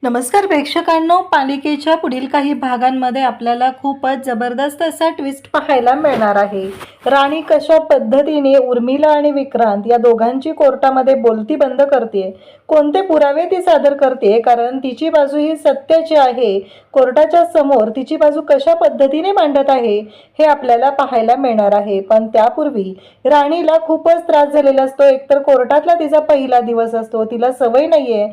नमस्कार प्रेक्षकांनो, पालिकेच्या पुढील काही भागांमध्ये आपल्याला खूपच जबरदस्त असा ट्विस्ट पाहायला मिळणार आहे। राणी कशा पद्धतीने उर्मिला आणि विक्रांत या दोघांची कोर्टामध्ये बोलती बंद करते, कोणते पुरावे ती सादर करते, कारण तिची बाजू ही सत्याची आहे। कोर्टाच्या समोर तिची बाजू कशा पद्धतीने मांडत आहे हे आपल्याला पाहायला मिळणार आहे। पण त्यापूर्वी राणीला खूपच त्रास झालेला असतो। एकतर कोर्टातला तिचा पहिला दिवस असतो, तिला सवय नाहीये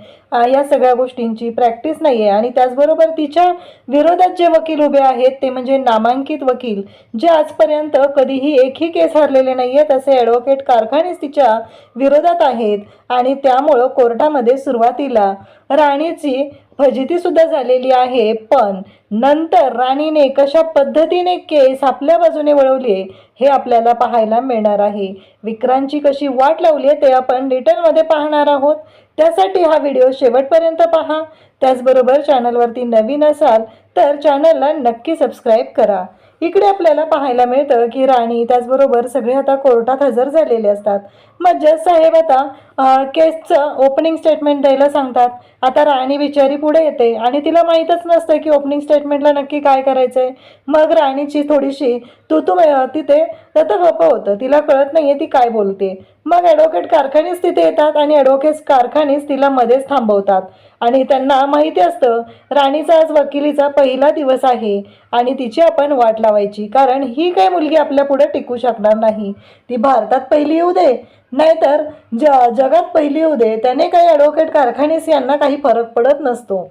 या सगळ्या गोष्टींची, प्रॅक्टिस नाहीये आणि त्याचबरोबर तिच्या विरोधात जे वकील उभे आहेत ते म्हणजे नामांकित वकील, जे आजपर्यंत कधीही एकही केस हरलेले नाहीयेत असे ॲडव्होकेट कारखानेच तिच्या विरोधात आहेत। आणि त्यामुळं कोर्टामध्ये सुरुवातीला राणीची फजिती सुद्धा झालेली आहे, पण नंतर राणीने कशा पद्धतीने केस आपल्या बाजूने वळवली हे आपल्याला पाहायला मिळणार आहे। विक्रांतची कशी वाट लावली ते आपण डिटेलमध्ये पाहणार आहोत। त्यासाठी हा व्हिडिओ शेवटपर्यंत पहा। त्याचबरोबर चॅनलवरती नवीन असाल तर चॅनलला नक्की सबस्क्राईब करा। इकडे आपल्याला पाहायला मिळतं की राणी त्याचबरोबर सगळे आता कोर्टात हजर झालेले असतात। मग जज साहेब आता केसचं ओपनिंग स्टेटमेंट द्यायला सांगतात। आता राणी बिचारी पुढे येते आणि तिला माहीतच नसतं की ओपनिंग स्टेटमेंटला नक्की काय करायचंय। मग राणीची थोडीशी तिथे गप होतं, तिला कळत नाहीये ती काय बोलते। मग ॲडव्होकेट कारखानेच तिथे येतात आणि ॲडव्होकेट कारखानेच तिला मध्येच थांबवतात आणि त्यांना माहिती असतं राणीचा आज वकिलीचा पहिला दिवस आहे आणि तिची आपण वाट लावायची, कारण ही काय मुलगी आपल्या पुढे टिकू शकणार नाही। ती भारतात पहिली येऊ दे नाहीतर जगात पहिली येऊ दे, त्याने काही ॲडव्होकेट कारखानेस यांना काही फरक पडत नसतो।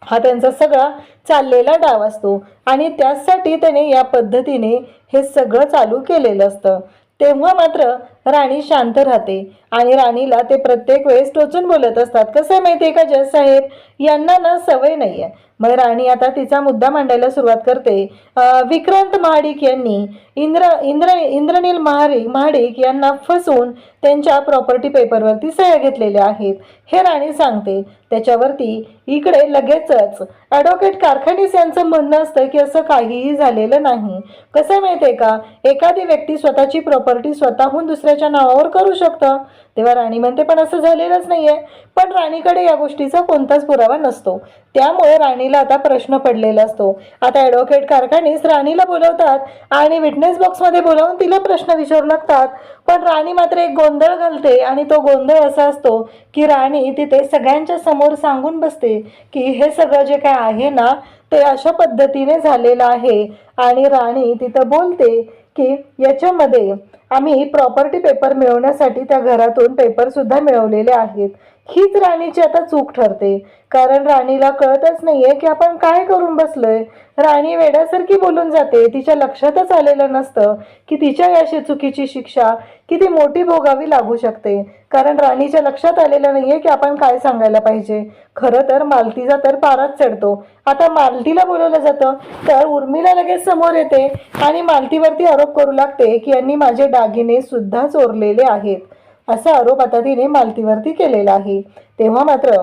हा त्यांचा सगळा चाललेला डाव असतो आणि त्यासाठी त्याने या पद्धतीने हे सगळं चालू केलेलं असतं। तेव्हा मात्र राणी शांत राहते आणि राणीला ते प्रत्येक वेळेस टोचून बोलत असतात। कसं आहे माहिती आहे का, जज साहेब यांना ना सवय नाही आहे। मग राणी आता तिचा मुद्दा मांडायला सुरुवात करते। विक्रांत महाडिक यांनी इंद्रनील महाडिक यांना फसवून त्यांच्या प्रॉपर्टी पेपरवरती सह्या घेतलेल्या आहेत हे राणी सांगते। त्याच्यावरती इकडे लगेचच ॲडव्होकेट कारखानीस यांचं म्हणणं असतं की असं काहीही झालेलं नाही। कसं माहिती आहे का, एखादी व्यक्ती स्वतःची प्रॉपर्टी स्वतःहून दुसऱ्याच्या नावावर करू शकतं। तेव्हा राणी म्हणते पण असं झालेलंच नाहीये, पण राणीकडे या गोष्टीचा कोणताच पुरावा नसतो। त्यामुळे राणीला आता प्रश्न पडलेला असतो। आता ॲडव्होकेट कारखानीस राणीला बोलवतात आणि विटनेस बॉक्समध्ये बोलावून तिला प्रश्न विचारू लागतात, पण राणी मात्र एक गोंधळ घालते आणि तो गोंधळ असा असतो की राणी तिथे सगळ्यांच्या समोर सांगून बसते की हे सगळं जे काय आहे ना ते अशा पद्धतीने झालेलं आहे। आणि राणी तिथं बोलते की याच्यामध्ये आम्ही प्रॉपर्टी पेपर मिळवण्यासाठी त्या घरातून पेपर सुद्धा मिळवलेले आहेत। हीच राणीची आता चूक ठरते, कारण राणीला कळतच नाहीये की आपण काय करून बसलोय। राणी वेड्यासारखी बोलून जाते, तिच्या लक्षातच आलेलं नसतं की तिच्या या चुकीची शिक्षा किती मोठी भोगावी लागू शकते, कारण राणीच्या लक्षात आलेलं नाहीये की आपण काय सांगायला पाहिजे। खरं तर मालतीचा तर पाराच चढतो। आता मालतीला बोलवलं जातं तर उर्मिला लगेच समोर येते आणि मालतीवरती आरोप करू लागते की यांनी माझे दागिने सुद्धा चोरलेले आहेत, असा आरोप आता तिने मालतीवरती केलेला आहे। तेव्हा मात्र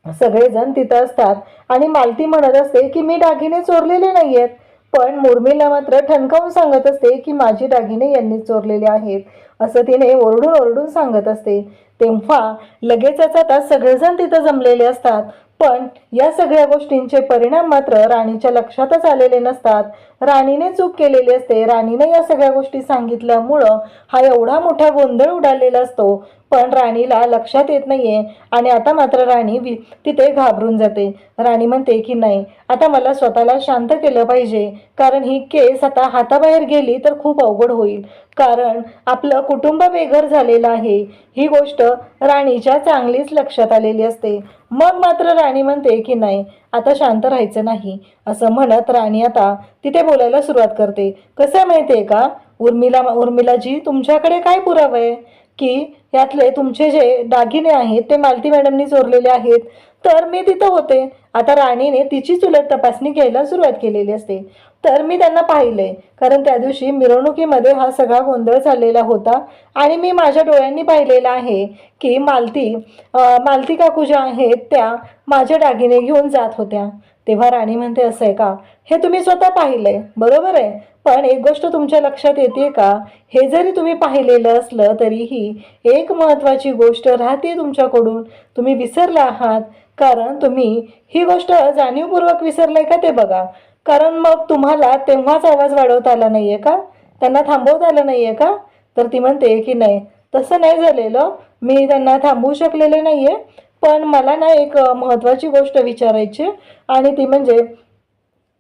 सगळेजण तिथं असतात आणि मालती म्हणत असते की मी दागिने चोरलेले नाहीयेत, पण उर्मिला मात्र ठणकावून सांगत असते की माझी दागिने यांनी चोरलेले आहेत, असं तिने ओरडून ओरडून सांगत असते। तेव्हा लगेचच आता सगळेजण तिथं जमलेले असतात, पण या सगळ्या गोष्टींचे परिणाम मात्र राणीच्या लक्षातच आलेले नसतात। राणीने चूक केलेली असते, राणीने या सगळ्या गोष्टी सांगितल्यामुळं हा एवढा मोठा गोंधळ उडालेला असतो, पण राणीला लक्षात येत नाहीये। आणि आता मात्र राणी तिथे घाबरून जाते। राणी म्हणते की नाही, आता मला स्वतःला शांत केलं पाहिजे, कारण ही केस आता हाताबाहेर गेली तर खूप अवघड होईल, कारण आपलं कुटुंब बेघर झालेलं आहे। ही गोष्ट राणीच्या चांगलीच लक्षात आलेली असते। मग मात्र राणी म्हणते की नाही, आता शांत राहायचं नाही, असं म्हणत राणी आता तिथे बोलायला सुरुवात करते। कसं माहितीये का उर्मिलाजी, तुमच्याकडे काय पुरावा आहे की यातले तुमचे जे दागिने आहेत ते मालती मॅडमनी चोरलेले आहेत? तर मी तिथं होते। आता राणीने तिची उलट तपासणी घ्यायला सुरुवात केलेली असते। तर मी त्यांना पाहिले, कारण त्या दिवशी मिरवणुकीमध्ये हा सगळा गोंधळ चाललेला होता आणि मी माझ्या डोळ्यांनी पाहिलेला आहे की मालती काकू ज्या आहेत त्या माझे दागिने घेऊन जात होत्या. तेव्हा राणी म्हणते, असं आहे का? हे तुम्ही स्वतः पाहिलंय, बरोबर आहे. पण एक गोष्ट तुमच्या लक्षात येते का? हे जरी तुम्ही पाहिलेलं असलं तरीही एक महत्त्वाची गोष्ट राहते तुमच्याकडून, तुम्ही विसरला आहात. कारण तुम्ही ही गोष्ट जाणीवपूर्वक विसरलाय का ते बघा. कारण मग तुम्हाला तेव्हाच आवाज वाढवता आला नाहीये का? त्यांना थांबवता आलं नाहीये का? तर ती म्हणते की नाही, तसं नाही झालेलं, मी त्यांना थांबवू शकलेले नाहीये. पण मला ना एक महत्त्वाची गोष्ट विचारायची, आणि ती म्हणजे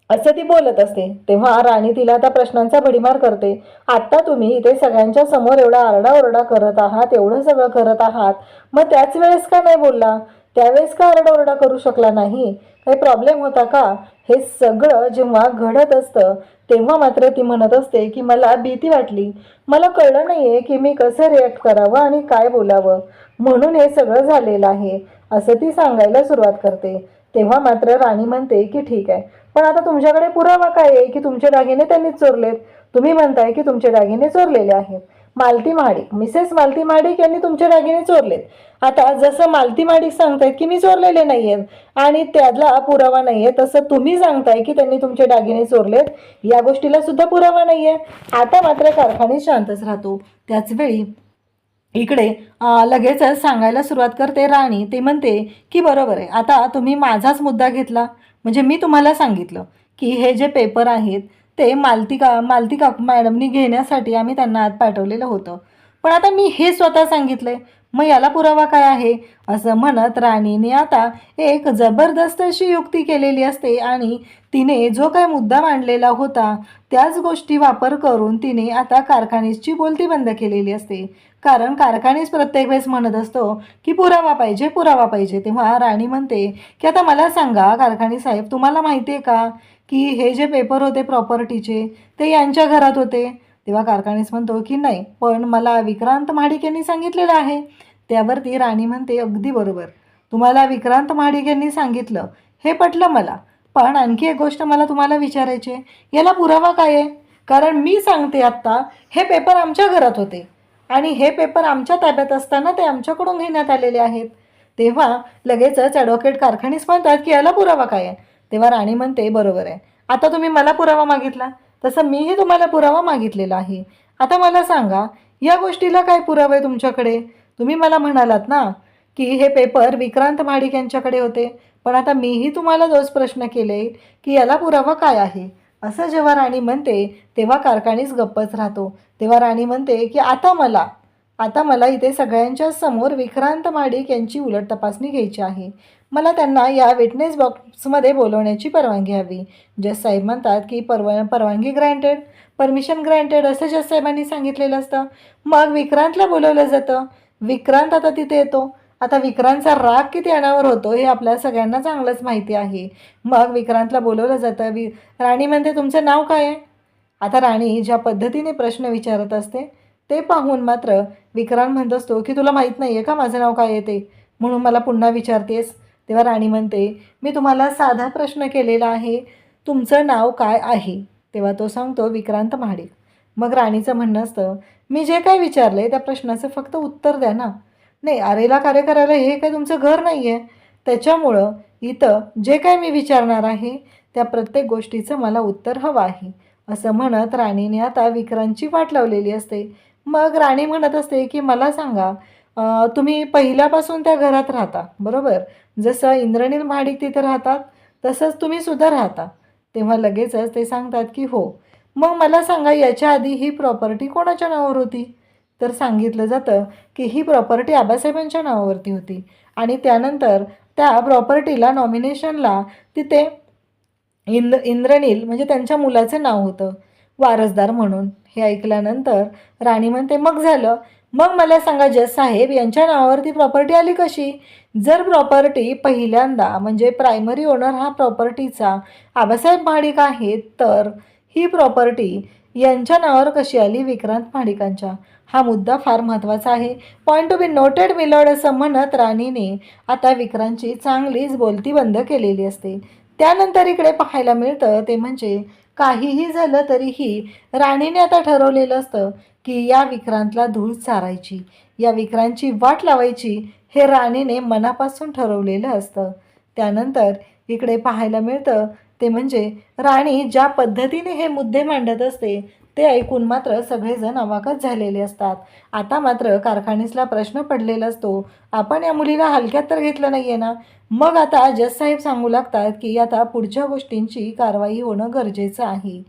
असं ती बोलत असते. तेव्हा राणी तिला त्या प्रश्नांचा भडीमार करते. आत्ता तुम्ही इथे सगळ्यांच्या समोर एवढा आरडाओरडा करत आहात, एवढं सगळं करत आहात, मग त्याच वेळेस का नाही बोलला? त्यावेळेस का आरडाओरडा करू शकला नाही? काही प्रॉब्लेम होता का? हे सगळं जेव्हा घडत असतं तेव्हा मात्र ती म्हणत असते की मला भीती वाटली, मला कळलं नाहीये की मी कसं रिॲक्ट करावं आणि काय बोलावं, म्हणून हे सगळं झालेलं आहे, असं ती सांगायला सुरुवात करते. तेव्हा मात्र राणी म्हणते की ठीक आहे, पण आता तुमच्याकडे पुरावा काय आहे की तुमचे दागिने त्यांनीच चोरलेत? तुम्ही म्हणताय की तुमचे दागिने चोरलेले आहेत. मालती महाडिक, मिसेस मालती महाडिक यांनी तुमचे दागिने चोरलेत. आता जसं मालती महाडिक सांगतायत की मी चोरलेले नाहीयेत आणि त्याला पुरावा नाहीये, तसं तुम्ही सांगताय की त्यांनी तुमचे दागिने चोरलेत, या गोष्टीला सुद्धा पुरावा नाहीये. आता मात्र कारखाने शांतच राहतो. त्याचवेळी इकडे लगेचच सांगायला सुरुवात करते राणी. ते म्हणते की बरोबर आहे, आता तुम्ही माझाच मुद्दा घेतला. म्हणजे मी तुम्हाला सांगितलं की हे जे पेपर आहेत ते मालती मॅडमनी घेण्यासाठी आम्ही त्यांना आत पाठवलेलं होतं. पण आता मी हे स्वतः सांगितलंय, मग याला पुरावा काय आहे? असं म्हणत राणीने आता एक जबरदस्त अशी युक्ती केलेली असते आणि तिने जो काय मुद्दा मांडलेला होता त्याच गोष्टी वापर करून तिने आता कारखानीसची बोलती बंद केलेली असते. कारण कारखानीस प्रत्येक वेळेस म्हणत असतो की पुरावा पाहिजे, पुरावा पाहिजे. तेव्हा राणी म्हणते की आता मला सांगा कारखानी साहेब, तुम्हाला माहिती आहे का की हे जे पेपर होते प्रॉपर्टीचे ते यांच्या घरात होते? तेव्हा कारखानीस म्हणतो की नाही, पण मला विक्रांत महाडिक यांनी सांगितलेलं आहे. त्यावरती राणी म्हणते, अगदी बरोबर, तुम्हाला विक्रांत महाडिक यांनी सांगितलं, हे पटलं मला. पण आणखी एक गोष्ट मला तुम्हाला विचारायची आहे, याला पुरावा काय आहे? कारण मी सांगते आत्ता हे पेपर आमच्या घरात होते आणि हे पेपर आमच्या ताब्यात असताना ते आमच्याकडून घेण्यात आलेले आहेत. तेव्हा लगेचच ॲडव्होकेट कारखानीस म्हणतात की याला पुरावा काय आहे? तेव्हा राणी म्हणते, बरोबर आहे, आता तुम्ही मला पुरावा मागितला तसं मीही तुम्हाला पुरावा मागितलेला आहे. आता मला सांगा, या गोष्टीला काय पुरावा आहे तुमच्याकडे? तुम्ही मला म्हणालात ना की हे पेपर विक्रांत महाडिक यांच्याकडे होते, पण आता मीही तुम्हाला तोच प्रश्न केले की याला पुरावा काय आहे? असं जेव्हा राणी म्हणते तेव्हा कारखानीस गप्पच राहतो. तेव्हा राणी म्हणते की आता मला इथे सगळ्यांच्या समोर विक्रांत महाडिक यांची उलट तपासणी घ्यायची आहे. मला त्यांना या विटनेस बॉक्समध्ये बोलवण्याची परवानगी हवी. जज साहेब म्हणतात की परवानगी ग्रँटेड, परमिशन ग्रँटेड, असं जज साहेबांनी सांगितलेलं असतं. मग विक्रांतला बोलवलं जातं. विक्रांत आता तिथे येतो. आता विक्रांतचा राग किती अनावर होतो हे आपल्या सगळ्यांना चांगलंच माहिती आहे. मग विक्रांतला बोलवलं जातं. राणी म्हणते, तुमचं नाव काय आहे? आता राणी ज्या पद्धतीने प्रश्न विचारत असते ते पाहून मात्र विक्रांत म्हणत असतो की तुला माहीत नाही आहे का माझं नाव काय आहे ते, म्हणून मला पुन्हा विचारतेस? तेव्हा राणी म्हणते, मी तुम्हाला साधा प्रश्न केलेला आहे, तुमचं नाव काय आहे? तेव्हा तो सांगतो विक्रांत महाडिक. मग राणीचं म्हणणं असतं, मी जे काय विचारलं आहे त्या प्रश्नाचं फक्त उत्तर द्या ना. नाही, आरेला कार्य करायला हे काय तुमचं घर नाही आहे, त्याच्यामुळं इथं जे काय मी विचारणार आहे त्या प्रत्येक गोष्टीचं मला उत्तर हवं आहे, असं म्हणत राणीने आता विक्रांतची वाट लावलेली असते. मग राणी म्हणत असते की मला सांगा, तुम्ही पहिल्यापासून त्या घरात राहता बरोबर? जसं इंद्रनील महाडिक तिथे राहतात तसंच तुम्ही सुद्धा राहता. तेव्हा लगेचच ते सांगतात की हो. मग मला सांगा, याच्या आधी ही प्रॉपर्टी कोणाच्या नावावर होती? तर सांगितलं जातं की ही प्रॉपर्टी आबासाहेबांच्या नावावरती होती आणि त्यानंतर त्या प्रॉपर्टीला नॉमिनेशनला तिथे इंद्रनील म्हणजे त्यांच्या मुलाचं नाव होतं वारसदार म्हणून. हे ऐकल्यानंतर राणी म्हणते, मग झालं. मग मला सांगा जज साहेब, यांच्या नावावरती प्रॉपर्टी आली कशी? जर प्रॉपर्टी पहिल्यांदा म्हणजे प्रायमरी ओनर हा प्रॉपर्टीचा आबासाहेब महाडिक आहेत, तर ही प्रॉपर्टी यांच्या नावावर कशी आली? विक्रांत महाडिकांच्या. हा मुद्दा फार महत्त्वाचा आहे. Point to be noted milord, असं म्हणत राणीने आता विक्रांतची चांगलीच बोलती बंद केलेली असते. त्यानंतर इकडे पाहायला मिळतं ते म्हणजे काहीही झालं तरीही राणीने आता ठरवलेलं असतं की या विक्रांतला धूळ चारायची, या विक्रांतची वाट लावायची, हे राणीने मनापासून ठरवलेलं असतं. त्यानंतर इकडे पाहायला मिळतं ते म्हणजे राणी ज्या पद्धतीने हे मुद्दे मांडत असते ते ऐकून मात्र सगळेजण अवाकच झालेले असतात. आता मात्र कारखानीसला प्रश्न पडलेला असतो, आपण या मुलीला हलक्यात तर घेतलं नाही आहे ना. मग आता जज साहेब सांगू लागतात की आता पुढच्या गोष्टींची कारवाई होणं गरजेचं आहे.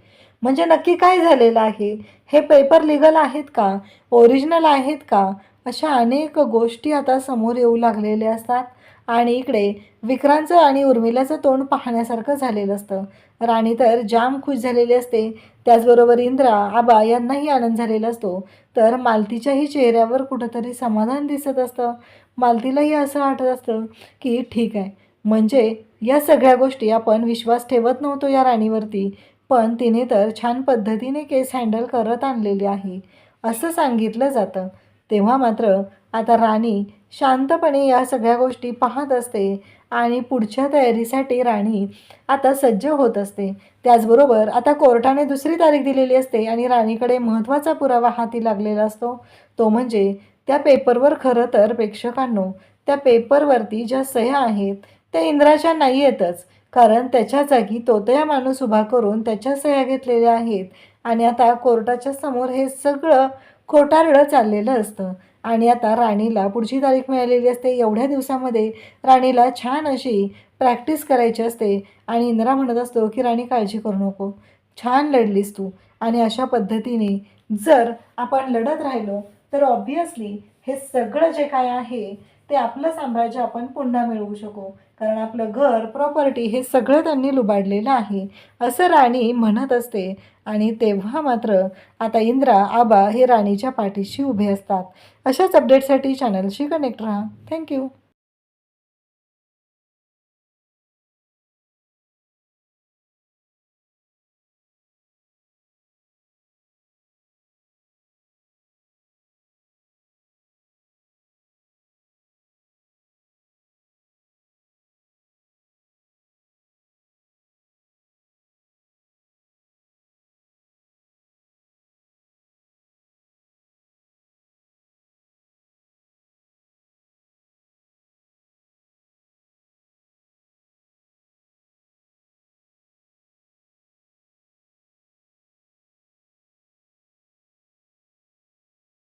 म्हणजे नक्की काय झालेलं आहे, हे पेपर लिगल आहेत का, ओरिजिनल आहेत का, अशा अनेक गोष्टी आता समोर येऊ लागलेल्या असतात. आणि इकडे विक्रांतचं आणि उर्मिलाचं तोंड पाहण्यासारखं झालेलं असतं. राणी तर जाम खुश झालेली असते, त्याचबरोबर इंद्रा आबा यांनाही आनंद झालेला असतो. तर मालतीच्याही चेहऱ्यावर कुठंतरी समाधान दिसत असतं. मालतीलाही असं वाटत असतं की ठीक आहे, म्हणजे या सगळ्या गोष्टी आपण विश्वास ठेवत नव्हतो या राणीवरती, पण तिने तर छान पद्धतीने केस हँडल करत आणलेली आहे असं सांगितलं जातं. तेव्हा मात्र आता राणी शांतपणे या सगळ्या गोष्टी पाहत असते आणि पुढच्या तयारीसाठी राणी आता सज्ज होत असते. त्याचबरोबर आता कोर्टाने दुसरी तारीख दिलेली असते आणि राणीकडे महत्त्वाचा पुरावा हाती लागलेला असतो. तो म्हणजे त्या पेपरवर खरं तर प्रेक्षकांनो, त्या पेपरवरती ज्या सह्या आहेत त्या इंद्राच्या नाही येतच, कारण त्याच्या जागी तोतया माणूस उभा करून त्याच्या सह्या घेतलेल्या आहेत. आणि आता कोर्टाच्या समोर हे सगळं खोटारडं चाललेलं असतं. आणि आता राणीला पुढची तारीख मिळालेली असते. एवढ्या दिवसामध्ये राणीला छान अशी प्रॅक्टिस करायची असते आणि इंद्रा म्हणत असतो की राणी काळजी करू नको, छान लढलीस तू. आणि अशा पद्धतीने जर आपण लढत राहिलो तर ऑब्व्हियसली हे सगळं जे काय आहे ते आपलं साम्राज्य आपण पुन्हा मिळवू शकू, कारण आपलं घर प्रॉपर्टी हे सगळं त्यांनी लुबाडलेलं आहे असं राणी म्हणत असते. आणि तेव्हा मात्र आता इंद्रा आबा हे राणीच्या पाठीशी उभे असतात. अशाच अपडेटसाठी चॅनलशी कनेक्ट राहा. थँक्यू.